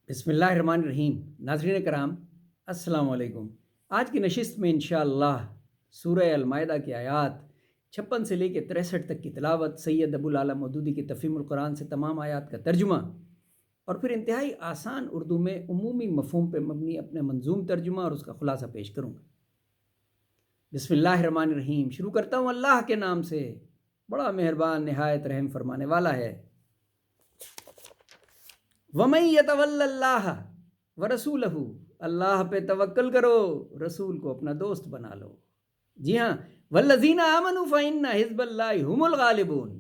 بسم اللہ الرحمن الرحیم۔ ناظرین کرام السلام علیکم۔ آج کی نشست میں انشاءاللہ سورہ المائدہ کی آیات 56 سے لے کے 63 تک کی تلاوت، سید ابو العالی مودودی کی تفہیم القرآن سے تمام آیات کا ترجمہ، اور پھر انتہائی آسان اردو میں عمومی مفہوم پہ مبنی اپنے منظوم ترجمہ اور اس کا خلاصہ پیش کروں گا۔ بسم اللہ الرحمن الرحیم۔ شروع کرتا ہوں اللہ کے نام سے، بڑا مہربان نہایت رحم فرمانے والا ہے۔ وَمَن يَتَوَلَّ اللَّهَ وَرَسُولَهُ، اللہ پہ توکل کرو، رسول کو اپنا دوست بنا لو۔ جی ہاں، وَالَّذِينَ آمَنُوا فَإِنَّ حِزْبَ اللَّهِ هُمُ الْغَالِبُونَ،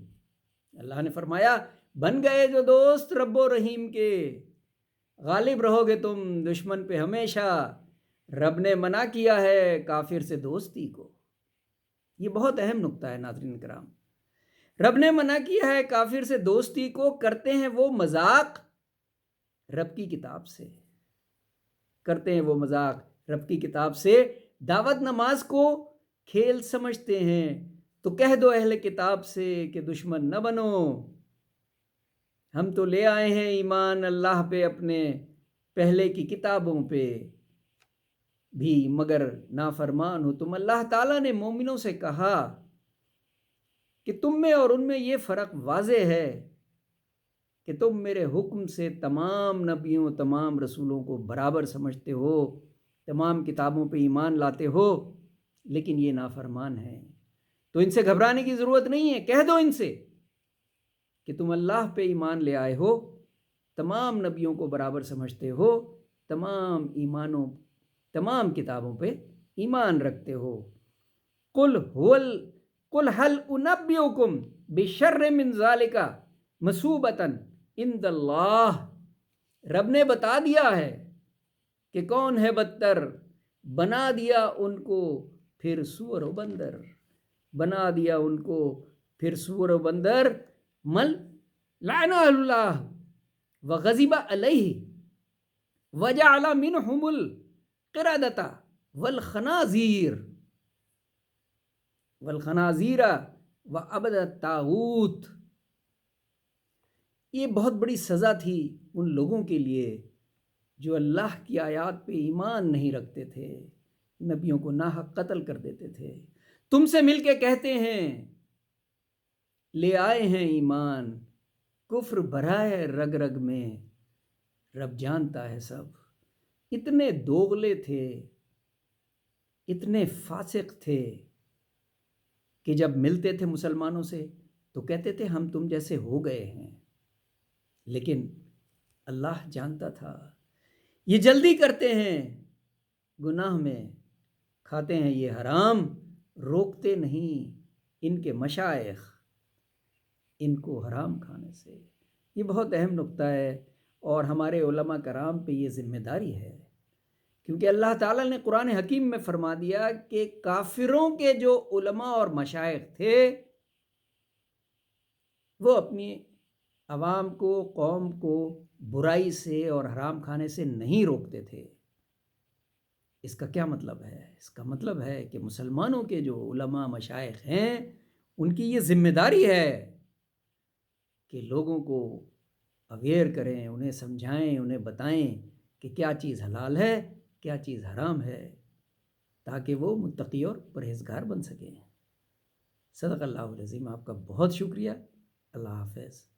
اللہ نے فرمایا بن گئے جو دوست رب و رحیم کے، غالب رہو گے تم دشمن پہ ہمیشہ۔ رب نے منع کیا ہے کافر سے دوستی کو۔ یہ بہت اہم نقطہ ہے ناظرین کرام۔ رب نے منع کیا ہے کافر سے دوستی کو، کرتے ہیں وہ مذاق رب کی کتاب سے، کرتے ہیں وہ مذاق رب کی کتاب سے، دعوت نماز کو کھیل سمجھتے ہیں، تو کہہ دو اہل کتاب سے کہ دشمن نہ بنو، ہم تو لے آئے ہیں ایمان اللہ پہ، اپنے پہلے کی کتابوں پہ بھی، مگر نافرمان ہو تم۔ اللہ تعالیٰ نے مومنوں سے کہا کہ تم میں اور ان میں یہ فرق واضح ہے کہ تم میرے حکم سے تمام نبیوں تمام رسولوں کو برابر سمجھتے ہو، تمام کتابوں پہ ایمان لاتے ہو، لیکن یہ نافرمان ہیں، تو ان سے گھبرانے کی ضرورت نہیں ہے۔ کہہ دو ان سے کہ تم اللہ پہ ایمان لے آئے ہو، تمام نبیوں کو برابر سمجھتے ہو، تمام کتابوں پہ ایمان رکھتے ہو۔ قل هل انبئکم بشر من ذالک مثوبۃ عند اللہ، رب نے بتا دیا ہے کہ کون ہے بدتر، بنا دیا ان کو پھر سور و بندر، بنا دیا ان کو پھر سور و بندر۔ مل لعنہ اللہ وغضب علیہ وجعل منہم القردۃ والخنازیر وعبد الطاغوت۔ یہ بہت بڑی سزا تھی ان لوگوں کے لیے جو اللہ کی آیات پہ ایمان نہیں رکھتے تھے، نبیوں کو ناحق قتل کر دیتے تھے۔ تم سے مل کے کہتے ہیں لے آئے ہیں ایمان، کفر بھرا ہے رگ رگ میں، رب جانتا ہے سب۔ اتنے دوغلے تھے، اتنے فاسق تھے کہ جب ملتے تھے مسلمانوں سے تو کہتے تھے ہم تم جیسے ہو گئے ہیں، لیکن اللہ جانتا تھا یہ جلدی کرتے ہیں گناہ میں، کھاتے ہیں یہ حرام، روکتے نہیں ان کے مشائخ ان کو حرام کھانے سے۔ یہ بہت اہم نقطہ ہے اور ہمارے علماء کرام پہ یہ ذمہ داری ہے، کیونکہ اللہ تعالیٰ نے قرآن حکیم میں فرما دیا کہ کافروں کے جو علماء اور مشائخ تھے وہ اپنی عوام کو، قوم کو برائی سے اور حرام کھانے سے نہیں روکتے تھے۔ اس کا کیا مطلب ہے؟ اس کا مطلب ہے کہ مسلمانوں کے جو علماء مشائخ ہیں ان کی یہ ذمہ داری ہے کہ لوگوں کو اویئر کریں، انہیں سمجھائیں، انہیں بتائیں کہ کیا چیز حلال ہے، کیا چیز حرام ہے، تاکہ وہ متقی اور پرہیزگار بن سکیں۔ صدق اللہ العظیم۔ آپ کا بہت شکریہ۔ اللہ حافظ۔